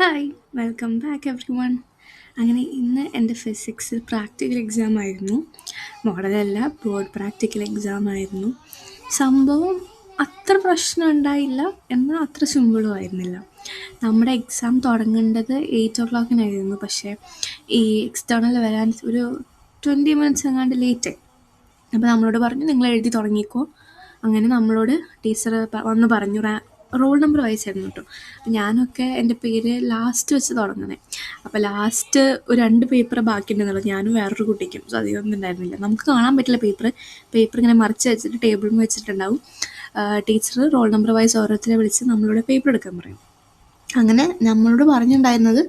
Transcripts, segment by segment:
Hi welcome back every one. അങ്ങനെ ഇന്ന് എൻ്റെ ഫിസിക്സ് പ്രാക്ടിക്കൽ എക്സാം ആയിരുന്നു. മോഡലല്ല, ബോർഡ് പ്രാക്ടിക്കൽ എക്സാം ആയിരുന്നു. സംഭവം അത്ര പ്രശ്നം ഉണ്ടായില്ല, എന്നാൽ അത്ര സിമ്പിളും ആയിരുന്നില്ല. നമ്മുടെ എക്സാം തുടങ്ങേണ്ടത് 8 o'clock പക്ഷേ ഈ എക്സ്റ്റേണൽ വരാൻ ഒരു 20 minutes എങ്ങാണ്ട് ലേറ്റായി. അപ്പോൾ നമ്മളോട് പറഞ്ഞു നിങ്ങൾ എഴുതി തുടങ്ങിക്കോ. അങ്ങനെ നമ്മളോട് ടീച്ചർ വന്ന് പറഞ്ഞു. റോൾ നമ്പർ വൈസായിരുന്നു കേട്ടോ. അപ്പം ഞാനൊക്കെ എൻ്റെ പേര് ലാസ്റ്റ് വെച്ച് തുടങ്ങണേ. അപ്പോൾ ലാസ്റ്റ് ഒരു 2 പേപ്പർ ബാക്കിയുണ്ടെന്നുള്ളത് ഞാനും വേറൊരു കുട്ടിക്കും. സോ അധികമൊന്നും ഉണ്ടായിരുന്നില്ല. നമുക്ക് കാണാൻ പറ്റില്ല പേപ്പർ ഇങ്ങനെ മറിച്ച് വെച്ചിട്ട് ടേബിളിൽ വെച്ചിട്ടുണ്ടാവും. ടീച്ചർ റോൾ നമ്പർ വൈസ് ഓരോരുത്തരെ വിളിച്ച് നമ്മളോട് പേപ്പർ എടുക്കാൻ പറയും. അങ്ങനെ നമ്മളോട് പറഞ്ഞിട്ടുണ്ടായിരുന്നത്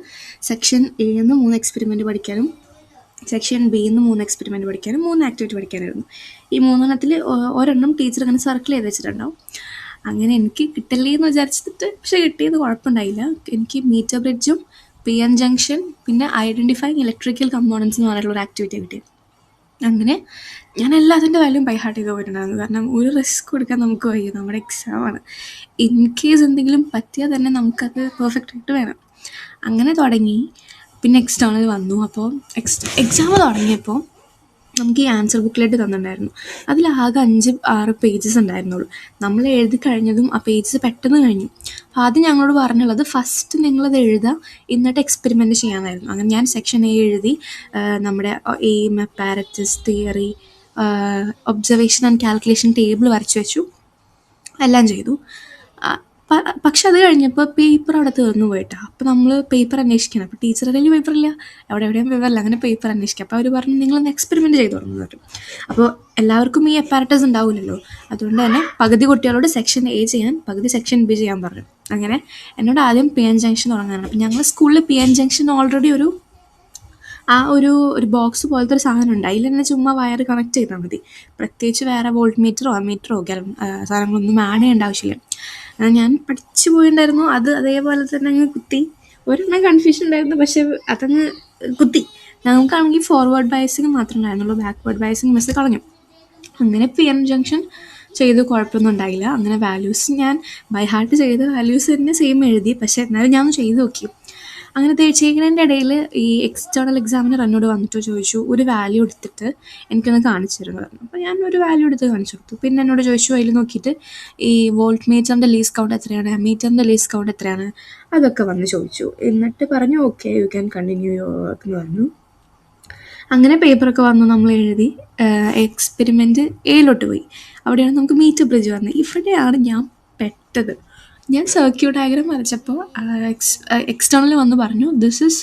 സെക്ഷൻ എന്ന് 3 എക്സ്പെരിമെൻറ്റ് പഠിക്കാനും സെക്ഷൻ ബിന്ന് 3 എക്സ്പെരിമെൻറ്റ് പഠിക്കാനും 3 ആക്ടിവിറ്റി പഠിക്കാനായിരുന്നു. ഈ 3 ഒരെണ്ണം ടീച്ചർ അങ്ങനെ സർക്കിൾ ചെയ്ത് വെച്ചിട്ടുണ്ടാവും. അങ്ങനെ എനിക്ക് കിട്ടില്ലേ എന്ന് വിചാരിച്ചിട്ട്, പക്ഷെ കിട്ടിയത് കുഴപ്പമുണ്ടായില്ല. എനിക്ക് മീറ്റർ ബ്രിഡ്ജും പി എൻ ജംഗ്ഷൻ പിന്നെ ഐഡൻറ്റിഫൈങ് ഇലക്ട്രിക്കൽ കമ്പോണൻസ് എന്ന് പറഞ്ഞിട്ടുള്ള ഒരു ആക്ടിവിറ്റി കിട്ടിയത്. അങ്ങനെ ഞാൻ എല്ലാത്തിൻ്റെ വാല്യൂം ബൈ ഹാർട്ട് ചെയ്ത് പോയിട്ടുണ്ടായിരുന്നു. കാരണം ഒരു റിസ്ക് കൊടുക്കാൻ നമുക്ക് വയ്യ, നമ്മുടെ എക്സാമാണ്. ഇൻ കേസ് എന്തെങ്കിലും പറ്റിയാൽ തന്നെ നമുക്കത് പെർഫെക്റ്റ് ആയിട്ട് വേണം. അങ്ങനെ തുടങ്ങി. പിന്നെ എക്സ്റ്റേണൽ വന്നു. അപ്പോൾ എക്സാം തുടങ്ങിയപ്പോൾ നമുക്ക് ഈ ആൻസർ ബുക്കിലെട്ട് തന്നിട്ടുണ്ടായിരുന്നു. അതിലാകെ 5-6 പേജസ് ഉണ്ടായിരുന്നുള്ളൂ. നമ്മൾ എഴുതി കഴിഞ്ഞതും ആ പേജസ് പെട്ടെന്ന് കഴിഞ്ഞു. അപ്പോൾ ആദ്യം ഞങ്ങളോട് പറഞ്ഞുള്ളത് ഫസ്റ്റ് നിങ്ങളത് എഴുതുക, എന്നിട്ട് എക്സ്പെരിമെൻറ്റ് ചെയ്യാനായിരുന്നു. അങ്ങനെ ഞാൻ സെക്ഷൻ എ എഴുതി. നമ്മുടെ aim, apparatus, theory, observation and calculation table വരച്ചു വെച്ചു. എല്ലാം ചെയ്തു. പക്ഷെ അത് കഴിഞ്ഞപ്പോൾ പേപ്പർ അവിടെ തീർന്നു പോയിട്ടാ. അപ്പോൾ നമ്മൾ പേപ്പർ അന്വേഷിക്കണം. അപ്പോൾ ടീച്ചറുടെ കയ്യിൽ പേപ്പറില്ല, എവിടെയും പേപ്പറില്ല. അങ്ങനെ പേപ്പർ അന്വേഷിക്കുക. അപ്പോൾ അവർ പറഞ്ഞു നിങ്ങളൊന്ന് എക്സ്പെരിമെൻറ്റ് ചെയ്ത് തുടങ്ങുന്നു പറഞ്ഞു. അപ്പോൾ എല്ലാവർക്കും ഈ അപ്പാരറ്റസ് ഉണ്ടാവില്ലല്ലോ. അതുകൊണ്ട് തന്നെ പകുതി കുട്ടികളോട് സെക്ഷൻ എ ചെയ്യാൻ, പകുതി സെക്ഷൻ ബി ചെയ്യാൻ പറഞ്ഞു. അങ്ങനെ എന്നോട് ആദ്യം പി എൻ ജംഗ്ഷൻ തുടങ്ങാനാണ്. അപ്പോൾ ഞങ്ങൾ സ്കൂളിൽ പി എൻ ജംഗ്ഷൻ ഓൾറെഡി ഒരു ബോക്സ് പോലത്തെ ഒരു സാധനം ഉണ്ട്. അതിൽ തന്നെ ചുമ്മാ വയർ കണക്ട് ചെയ്താൽ മതി. പ്രത്യേകിച്ച് വേറെ വോൾട്ട് മീറ്ററോ അമ്മീറ്ററോ സാധനങ്ങളൊന്നും ആഡ് ചെയ്യേണ്ട ആവശ്യമില്ല. ഞാൻ പഠിച്ചു പോയിട്ടുണ്ടായിരുന്നു. അത് അതേപോലെ തന്നെ അങ്ങ് കുത്തി. ഒരെണ്ണം കൺഫ്യൂഷൻ ഉണ്ടായിരുന്നു, പക്ഷെ അതങ്ങ് കുത്തി. നമുക്കാണെങ്കിൽ ഫോർവേഡ് ബയസിങ് മാത്രമേ ഉണ്ടായിരുന്നുള്ളൂ, ബാക്ക്വേർഡ് ബയസിങ് മിസ് കളഞ്ഞു. അങ്ങനെ പി എൻ ജംഗ്ഷൻ ചെയ്ത് കുഴപ്പമൊന്നും ഉണ്ടായില്ല. അങ്ങനെ വാല്യൂസ് ഞാൻ ബൈ ഹാർട്ട് ചെയ്ത് വാല്യൂസ് തന്നെ സെയിം എഴുതി. പക്ഷേ എന്നാലും ഞാൻ ചെയ്ത് നോക്കി. അങ്ങനെ ചെയ്യുന്നതിൻ്റെ ഇടയിൽ ഈ എക്സ്റ്റേണൽ എക്സാമിനർ എന്നോട് വന്നിട്ട് ചോദിച്ചു, ഒരു വാല്യൂ എടുത്തിട്ട് എനിക്കൊന്ന് കാണിച്ചു തരുന്നു പറഞ്ഞു. അപ്പോൾ ഞാൻ ഒരു വാല്യൂ എടുത്ത് കാണിച്ചു കൊടുത്തു. പിന്നെ എന്നോട് ചോദിച്ചു അതിൽ നോക്കിയിട്ട് ഈ വോൾട്ട് മീറ്ററിൻ്റെ ലീസ്റ്റ് കൗണ്ട് എത്രയാണ്, മീറ്ററിൻ്റെ ലീസ്റ്റ് കൗണ്ട് എത്രയാണ്, അതൊക്കെ വന്ന് ചോദിച്ചു. എന്നിട്ട് പറഞ്ഞു okay you can continue your work എന്ന് പറഞ്ഞു. അങ്ങനെ പേപ്പറൊക്കെ വന്നു, നമ്മൾ എഴുതി. എക്സ്പെരിമെൻറ്റ് എയിലോട്ട് പോയി. അവിടെയാണ് നമുക്ക് മീറ്റർ ബ്രിഡ്ജ് വന്നത്. ഇവിടെയാണ് ഞാൻ പെട്ടത്. ഞാൻ സർക്യൂട്ട് ഡയഗ്രാം വരച്ചപ്പോൾ എക്സ്റ്റേണൽ വന്ന് പറഞ്ഞു this is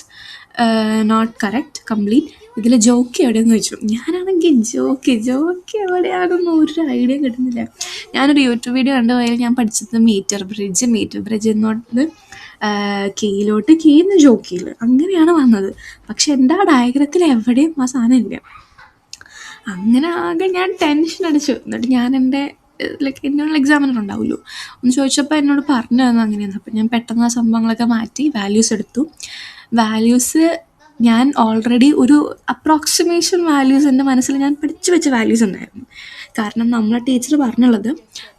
not correct complete, ഇതിൽ ജോക്കി എവിടെയെന്ന് ചോദിച്ചു. ഞാനാണെങ്കിൽ ജോക്കി എവിടെയാണെന്ന് ഒരു ഐഡിയ കിട്ടുന്നില്ല. ഞാനൊരു യൂട്യൂബ് വീഡിയോ കണ്ടു പോയാൽ ഞാൻ പഠിച്ചത് മീറ്റർ ബ്രിഡ്ജ് എന്നോട്ട് കീയിലോട്ട് കീന്ന് ജോക്കിയിൽ അങ്ങനെയാണ് വന്നത്. പക്ഷെ എൻ്റെ ആ ഡയഗ്രത്തിൽ എവിടെയും ആ സാധനം ഇല്ല. അങ്ങനെ ആകെ ഞാൻ ടെൻഷൻ അടിച്ചു. എന്നിട്ട് ഞാൻ എൻ്റെ എന്നുള്ള എക്സാമിനർ ഉണ്ടാവുമല്ലോ, ഒന്ന് ചോദിച്ചപ്പോൾ എന്നോട് പറഞ്ഞു തന്നു അങ്ങനെയാണ്. അപ്പം ഞാൻ പെട്ടെന്ന് ആ സംഭവങ്ങളൊക്കെ മാറ്റി വാല്യൂസ് എടുത്തു. വാല്യൂസ് ഞാൻ ഓൾറെഡി ഒരു അപ്രോക്സിമേഷൻ വാല്യൂസ് എൻ്റെ മനസ്സിൽ ഞാൻ പഠിച്ചു വെച്ച വാല്യൂസ് ഉണ്ടായിരുന്നു. കാരണം നമ്മളെ ടീച്ചർ പറഞ്ഞുള്ളത്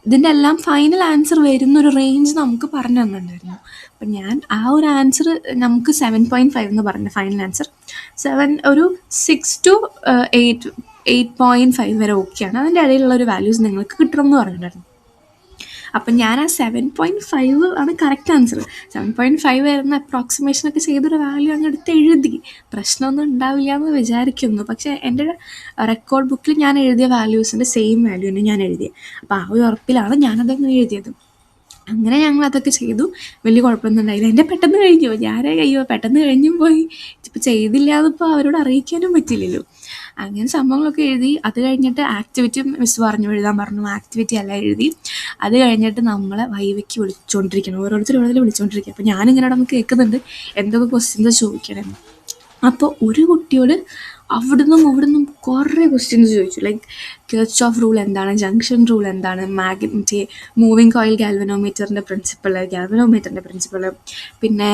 ഇതിൻ്റെ എല്ലാം ഫൈനൽ ആൻസർ വരുന്നൊരു റേഞ്ച് നമുക്ക് പറഞ്ഞു തന്നിട്ടുണ്ടായിരുന്നു. അപ്പം ഞാൻ ആ ഒരു ആൻസർ നമുക്ക് 7.5 എന്ന് പറഞ്ഞു ഫൈനൽ ആൻസർ. ഒരു 6 to 8.5 വരെ ഓക്കെയാണ്. അതിൻ്റെ ഇടയിലുള്ള ഒരു വാല്യൂസ് നിങ്ങൾക്ക് കിട്ടണമെന്ന് പറഞ്ഞിട്ടുണ്ടായിരുന്നു. അപ്പം ഞാൻ ആ 7.5 ആണ് കറക്റ്റ് ആൻസർ. 7.5 വരുന്ന അപ്രോക്സിമേഷനൊക്കെ ചെയ്തൊരു വാല്യൂ അങ്ങ് എടുത്ത് എഴുതി. പ്രശ്നമൊന്നും ഉണ്ടാവില്ല എന്ന് വിചാരിക്കുന്നു. പക്ഷേ എൻ്റെ റെക്കോർഡ് ബുക്കിൽ ഞാൻ എഴുതിയ വാല്യൂസിൻ്റെ സെയിം വാല്യൂ തന്നെ ഞാൻ എഴുതിയത്. അപ്പോൾ ആ ഒരു ഉറപ്പിലാണ് ഞാനതൊന്ന് എഴുതിയത്. അങ്ങനെ ഞങ്ങൾ അതൊക്കെ ചെയ്തു. വലിയ കുഴപ്പമൊന്നും ഉണ്ടായില്ല. എൻ്റെ പെട്ടെന്ന് കഴിഞ്ഞു. പെട്ടെന്ന് കഴിഞ്ഞും പോയി. ഇപ്പോൾ ചെയ്തില്ല എന്നിപ്പോൾ അവരോട് അറിയിക്കാനും പറ്റില്ലല്ലോ. അങ്ങനെ സംഭവങ്ങളൊക്കെ എഴുതി. അത് കഴിഞ്ഞിട്ട് ആക്ടിവിറ്റി മിസ് എഴുതാൻ പറഞ്ഞു. ആക്ടിവിറ്റി എല്ലാം എഴുതി. അത് കഴിഞ്ഞിട്ട് നമ്മളെ വൈവയ്ക്ക് വിളിച്ചുകൊണ്ടിരിക്കണം, ഓരോരുത്തർ വിളിച്ചുകൊണ്ടിരിക്കുക. അപ്പോൾ ഞാനിങ്ങനെ അവിടെ നമുക്ക് കേൾക്കുന്നുണ്ട് എന്തൊക്കെ ക്വസ്റ്റ്യൻസ് ചോദിക്കണമെന്ന്. അപ്പോൾ ഒരു കുട്ടിയോട് അവിടുന്നും കുറേ ക്വസ്റ്റ്യൻസ് ചോദിച്ചു. ലൈക്ക് കിർച്ചോഫ് റൂൾ എന്താണ്, ജംഗ്ഷൻ റൂൾ എന്താണ്, മൂവിങ് കോയിൽ ഗാൽവനോമീറ്ററിൻ്റെ പ്രിൻസിപ്പിൾ, പിന്നെ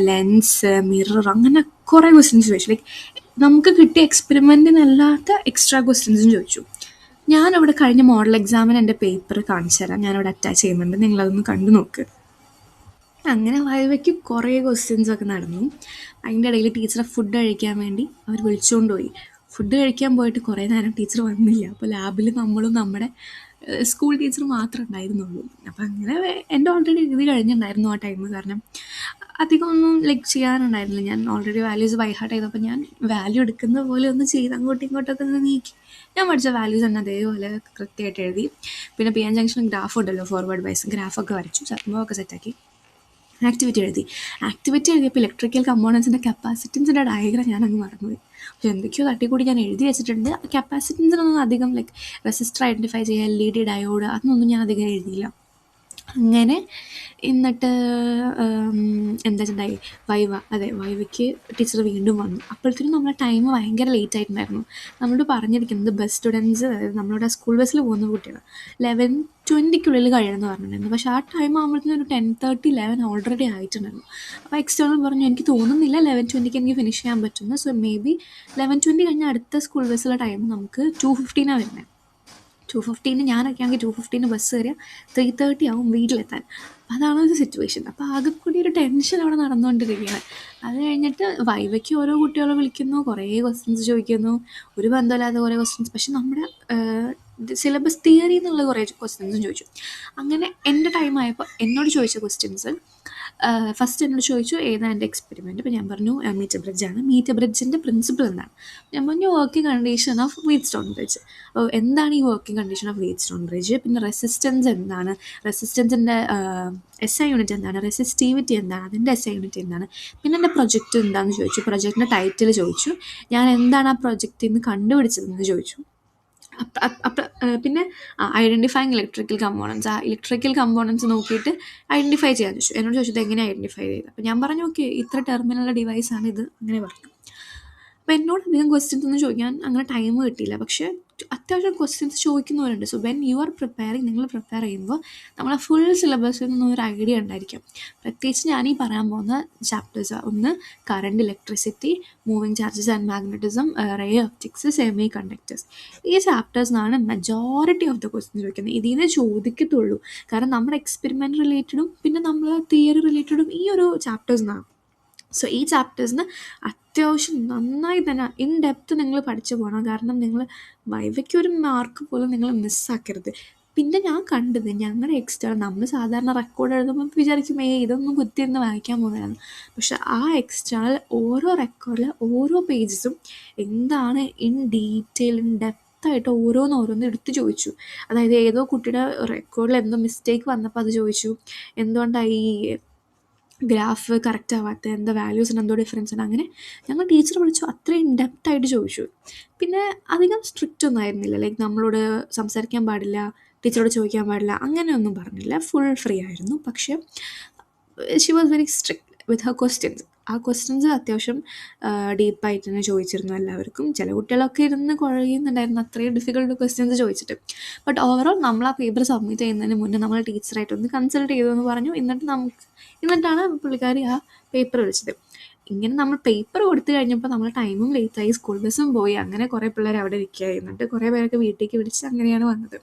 ലെൻസ്, മിറർ, അങ്ങനെ കുറേ ക്വസ്റ്റ്യൻസ് ചോദിച്ചു. ലൈക്ക് നമുക്ക് കിട്ടിയ എക്സ്പെരിമെൻറ്റിനല്ലാത്ത എക്സ്ട്രാ ക്വസ്റ്റ്യൻസും ചോദിച്ചു. ഞാനിവിടെ കഴിഞ്ഞ മോഡൽ എക്സാമിന് എൻ്റെ പേപ്പർ കാണിച്ചു തരാം. ഞാനിവിടെ അറ്റാച്ച് ചെയ്യുന്നുണ്ട്, നിങ്ങളതൊന്ന് കണ്ടു നോക്ക്. അങ്ങനെ വൈവയ്ക്ക് കുറേ ക്വസ്റ്റ്യൻസൊക്കെ നടന്നു. അതിൻ്റെ ഇടയിൽ ടീച്ചറെ ഫുഡ് കഴിക്കാൻ വേണ്ടി അവർ വിളിച്ചുകൊണ്ട് പോയി. ഫുഡ് കഴിക്കാൻ പോയിട്ട് കുറേ നേരം ടീച്ചർ വന്നില്ല. അപ്പോൾ ലാബിൽ നമ്മളും നമ്മുടെ സ്കൂൾ ടീച്ചർ മാത്രമേ ഉണ്ടായിരുന്നുള്ളൂ. അപ്പം അങ്ങനെ എൻ്റെ ഓൾറെഡി എഴുതി കഴിഞ്ഞിട്ടുണ്ടായിരുന്നു ആ ടൈം. കാരണം അധികം ഒന്നും ചെയ്യാനുണ്ടായിരുന്നില്ല. ഞാൻ ഓൾറെഡി വാല്യൂസ് ബൈ ഹാർട്ട് ചെയ്തപ്പോൾ ഞാൻ വാല്യൂ എടുക്കുന്ന പോലെ ഒന്ന് ചെയ്ത് അങ്ങോട്ടും ഇങ്ങോട്ടൊക്കെ ഒന്ന് നീക്കി ഞാൻ പഠിച്ച വാല്യൂസ് തന്നെ അതേപോലെ കൃത്യമായിട്ട് എഴുതി. പിന്നെ പി എൻ ജംഗ്ഷനിൽ ഗ്രാഫ് ഉണ്ടല്ലോ, ഫോർവേഡ് ബൈസ്, ഗ്രാഫൊക്കെ വരച്ചു, സംഭവമൊക്കെ സെറ്റാക്കി. ആക്ടിവിറ്റി എഴുതി. ആക്ടിവിറ്റി എഴുതിയപ്പോൾ ഇലക്ട്രിക്കൽ കമ്പോണൻസിൻ്റെ കപ്പാസിറ്റൻസിൻ്റെ ഡയഗ്രാം ഞാനങ്ങ് മറന്നുപോയി. പക്ഷെ എന്തൊക്കെയോ തട്ടിക്കൂടി ഞാൻ എഴുതി വെച്ചിട്ടുണ്ട്. കപ്പാസിറ്റൻസിനൊന്നും അധികം റെസിസ്റ്റർ ഐഡൻറ്റിഫൈ ചെയ്യുക, LED ഡയോഡ്, അതൊന്നും ഞാൻ അധികം എഴുതിയില്ല. അങ്ങനെ എന്നിട്ട് എന്താ വെച്ചിട്ടുണ്ടായി, വൈവയ്ക്ക് ടീച്ചർ വീണ്ടും വന്നു. അപ്പോഴത്തേനും നമ്മളെ ടൈം ഭയങ്കര ലേറ്റ് ആയിട്ടുണ്ടായിരുന്നു. നമ്മളോട് പറഞ്ഞിരിക്കുന്നത് ബസ് സ്റ്റുഡൻസ്, അതായത് നമ്മളുടെ സ്കൂൾ ബസ്സിൽ പോകുന്ന കുട്ടികൾ 11:20 കഴിയണമെന്ന് പറഞ്ഞിട്ടുണ്ടായിരുന്നു. പക്ഷേ ആ ടൈം ആകുമ്പോഴത്തേനും ഒരു 10:30, 11 ഓൾറെഡി ആയിട്ടുണ്ടായിരുന്നു. അപ്പോൾ എക്സ്റ്റേണൽ പറഞ്ഞു എനിക്ക് തോന്നുന്നില്ല 11:20 എനിക്ക് ഫിനിഷ് ചെയ്യാൻ പറ്റുന്നു. സോ മേ ബി 11:20 കഴിഞ്ഞാൽ അടുത്ത സ്കൂൾ ബസ്സിലെ ടൈം നമുക്ക് 2:15 വരുന്നത്. 2:15 ഞാനൊക്കെ ആണെങ്കിൽ 2:15 ബസ് കയറിയാൽ 3:30 ആവും വീട്ടിലെത്താൻ. അതാണ് ഒരു സിറ്റുവേഷൻ. അപ്പോൾ ആകെ കൂടി ഒരു ടെൻഷൻ അവിടെ നടന്നുകൊണ്ടിരിക്കുകയാണ്. അത് കഴിഞ്ഞിട്ട് വൈവയ്ക്ക് ഓരോ കുട്ടികളെ വിളിക്കുന്നു, കുറേ ക്വസ്റ്റ്യൻസ് ചോദിക്കുന്നു, ഒരു ബന്ധമില്ലാത്ത കുറേ ക്വസ്റ്റ്യൻസ്. പക്ഷെ നമ്മുടെ സിലബസ് തിയറി എന്നുള്ള കുറേ ക്വസ്റ്റ്യൻസും ചോദിച്ചു. അങ്ങനെ എൻ്റെ ടൈം ആയപ്പോൾ എന്നോട് ചോദിച്ച ക്വസ്റ്റ്യൻസ്, ഫസ്റ്റ് എന്നോട് ചോദിച്ചു ഏതാണ് എൻ്റെ എക്സ്പെരിമെൻറ്റ്. അപ്പോൾ ഞാൻ പറഞ്ഞു മീറ്റർ ബ്രിഡ്ജാണ്. മീറ്റർ ബ്രിഡ്ജിൻ്റെ പ്രിൻസിപ്പിൾ എന്താണ്? ഞാൻ പറഞ്ഞു working condition of whetstone bridge. അപ്പോൾ എന്താണ് ഈ working condition of whetstone bridge? പിന്നെ റെസിസ്റ്റൻസ് എന്താണ്, റെസിസ്റ്റൻസിൻ്റെ SI യൂണിറ്റ് എന്താണ്, റെസിസ്റ്റിവിറ്റി എന്താണ്, അതിൻ്റെ SI യൂണിറ്റ് എന്താണ്, പിന്നെ എൻ്റെ പ്രൊജക്റ്റ് എന്താണെന്ന് ചോദിച്ചു, പ്രൊജക്റ്റിൻ്റെ ടൈറ്റിൽ ചോദിച്ചു, ഞാൻ എന്താണ് ആ പ്രൊജക്റ്റിൽ നിന്ന് കണ്ടുപിടിച്ചതെന്ന് ചോദിച്ചു. പിന്നെ ഐഡൻറ്റിഫൈങ് ഇലക്ട്രിക്കൽ കമ്പോണൻസ്, ആ ഇലക്ട്രിക്കൽ കമ്പോണൻസ് നോക്കിയിട്ട് ഐഡൻറ്റിഫൈ ചെയ്യാൻ ചോദിച്ചു. എന്നോട് ചോദിച്ചത് എങ്ങനെ ഐഡൻറ്റിഫൈ ചെയ്ത്. അപ്പോൾ ഞാൻ പറഞ്ഞു ഓക്കെ ഇത്ര ടെർമിനൽ ഡിവൈസാണ് ഇത്, അങ്ങനെ പറഞ്ഞു. അപ്പോൾ എന്നോട് അധികം ക്വസ്റ്റ്യൻസ് ഒന്നും ചോദിക്കാൻ അങ്ങനെ ടൈം കിട്ടിയില്ല. പക്ഷേ അത്യാവശ്യം ക്വസ്റ്റ്യൻസ് ചോദിക്കുന്നവരുണ്ട്. So when you are preparing, നിങ്ങൾ പ്രിപ്പയർ ചെയ്യുമ്പോൾ നമ്മളെ ഫുൾ സിലബസിൽ നിന്നും ഒരു ഐഡിയ ഉണ്ടായിരിക്കും. പ്രത്യേകിച്ച് ഞാനീ പറയാൻ പോകുന്ന ചാപ്റ്റേഴ്സ്, ഒന്ന് current, electricity, moving charges and magnetism, ray optics, semi conductors. ഈ ചാപ്റ്റേഴ്സിനാണ് മെജോറിറ്റി ഓഫ് ദ ക്വസ്റ്റ്യൻ ചോദിക്കുന്നത്. ഇതിൽ നിന്ന് ചോദിക്കത്തുള്ളൂ. കാരണം നമ്മുടെ എക്സ്പെരിമെൻറ്റ് റിലേറ്റഡും പിന്നെ നമ്മൾ തിയറി റിലേറ്റഡും ഈ ഒരു ചാപ്റ്റേഴ്സിനാണ്. സോ ഈ ചാപ്റ്റേഴ്സിന് അത്യാവശ്യം നന്നായി തന്നെ ഇൻ ഡെപ്ത് നിങ്ങൾ പഠിച്ചു പോകണം. കാരണം നിങ്ങൾ വൈവയ്ക്ക് ഒരു മാർക്ക് പോലും നിങ്ങൾ മിസ്സാക്കരുത്. പിന്നെ ഞാൻ കണ്ടത് ഞങ്ങളുടെ എക്സ്റ്റേണൽ, നമ്മൾ സാധാരണ റെക്കോർഡ് എഴുതുമ്പോൾ വിചാരിക്കും ഇതൊന്നും കുത്തിയിരുന്ന് വായിക്കാൻ പോകുന്നതാണ്. പക്ഷെ ആ എക്സ്റ്റേണൽ ഓരോ റെക്കോർഡിൽ ഓരോ പേജസും എന്താണ് ഇൻ ഡീറ്റെയിൽ, ഇൻ ഡെപ്തായിട്ട് ഓരോന്ന് എടുത്ത് ചോദിച്ചു. അതായത് ഏതോ കുട്ടിയുടെ റെക്കോർഡിൽ എന്തോ മിസ്റ്റേക്ക് വന്നപ്പോൾ അത് ചോദിച്ചു, എന്തുകൊണ്ടാണ് ഈ ഗ്രാഫ് കറക്റ്റ് ആവാത്ത, എന്താ വാല്യൂസിന് എന്തോ ഡിഫറൻസ് ഉണ്ട്. അങ്ങനെ ഞങ്ങൾ ടീച്ചർ വിളിച്ചു, അത്രയും ഇൻഡെപ്തായിട്ട് ചോദിച്ചു. പിന്നെ അധികം സ്ട്രിക്റ്റ് ഒന്നും ആയിരുന്നില്ല. നമ്മളോട് സംസാരിക്കാൻ പാടില്ല, ടീച്ചറോട് ചോദിക്കാൻ പാടില്ല, അങ്ങനെയൊന്നും പറഞ്ഞില്ല. ഫുൾ ഫ്രീ ആയിരുന്നു. പക്ഷേ she was very strict with Har questions. ആ ക്വസ്റ്റ്യൻസ് അത്യാവശ്യം ഡീപ്പായിട്ട് തന്നെ ചോദിച്ചിരുന്നു എല്ലാവർക്കും. ചില കുട്ടികളൊക്കെ ഇരുന്ന് കുഴയുന്നുണ്ടായിരുന്നു അത്രയും ഡിഫിക്കൽട്ട് ക്വസ്റ്റ്യൻസ് ചോദിച്ചിട്ട്. ബട്ട് ഓവറോൾ നമ്മൾ ആ പേപ്പർ സബ്മിറ്റ് ചെയ്യുന്നതിന് മുന്നേ നമ്മൾ ടീച്ചറായിട്ടൊന്ന് കൺസൾട്ട് ചെയ്തു എന്ന് പറഞ്ഞു. എന്നിട്ടാണ് പുള്ളിക്കാരി ആ പേപ്പർ വിളിച്ചത്. ഇങ്ങനെ നമ്മൾ പേപ്പർ കൊടുത്തു കഴിഞ്ഞപ്പോൾ നമ്മൾ ടൈമും ലേറ്റായി, സ്കൂൾ ബസ്സും പോയി. അങ്ങനെ കുറേ പിള്ളേർ അവിടെ ഇരിക്കുകയായിരുന്നു. എന്നിട്ട് കുറേ പേരൊക്കെ വീട്ടിലേക്ക് വിളിച്ച് അങ്ങനെയാണ് വന്നത്.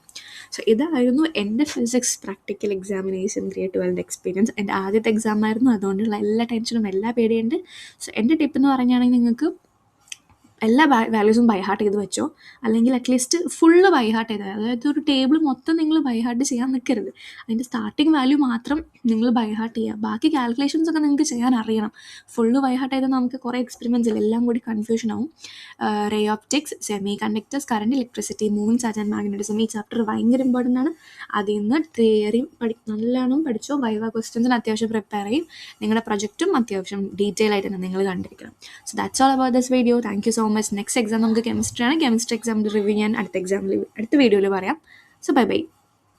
സോ ഇതായിരുന്നു എൻ്റെ physics practical examination grade 12 experience. എൻ്റെ ആദ്യത്തെ എക്സാം ആയിരുന്നു, അതുകൊണ്ടുള്ള എല്ലാ ടെൻഷനും എല്ലാ പേടിയുണ്ട്. സോ എൻ്റെ ടിപ്പ് എന്ന് പറയുകയാണെങ്കിൽ നിങ്ങൾക്ക് എല്ലാ വാല്യൂസും ബൈ ഹാർട്ട് ചെയ്ത് വെച്ചോ, അല്ലെങ്കിൽ അറ്റ്ലീസ്റ്റ് ഫുള്ള് ബൈ ഹാർട്ട് ചെയ്ത്, അതായത് ഒരു ടേബിൾ മൊത്തം നിങ്ങൾ ബൈ ഹാർട്ട് ചെയ്യാൻ നിൽക്കരുത്. അതിൻ്റെ സ്റ്റാർട്ടിങ് വാല്യൂ മാത്രം നിങ്ങൾ ബൈ ഹാർട്ട് ചെയ്യുക. ബാക്കി കാൽക്കുലേഷൻസ് ഒക്കെ നിങ്ങൾക്ക് ചെയ്യാൻ അറിയണം. ഫുള്ള് ബൈ ഹാർട്ട് ചെയ്താൽ നമുക്ക് കുറേ എക്സ്പെരിമെൻറ്റ്സ് എല്ലാം കൂടി കൺഫ്യൂഷൻ ആവും. Ray optics, semi conductors, current, electricity, moving charge and magnetism, ഈ ചാപ്റ്റർ ഭയങ്കര ഇമ്പോർട്ടൻ്റ് ആണ്. അതിൽ നിന്ന് തിയറി നല്ലോണം പഠിച്ചോ. വൈവ ക്വസ്റ്റ്യൻസിന് അത്യാവശ്യം പ്രിപ്പയർ ചെയ്യും. നിങ്ങളുടെ പ്രൊജക്റ്റും അത്യാവശ്യം ഡീറ്റെയിൽ ആയിട്ട് തന്നെ നിങ്ങൾ കണ്ടിരിക്കണം. So that's all about this video. Thank you so much. Next exam നമുക്ക് കെമിസ്ട്രി ആണ്. കെമിസ്ട്രി എക്സാമിൻ്റെ റിവ്യൂ ഞാൻ അടുത്ത വീഡിയോയിൽ പറയാം. So bye by.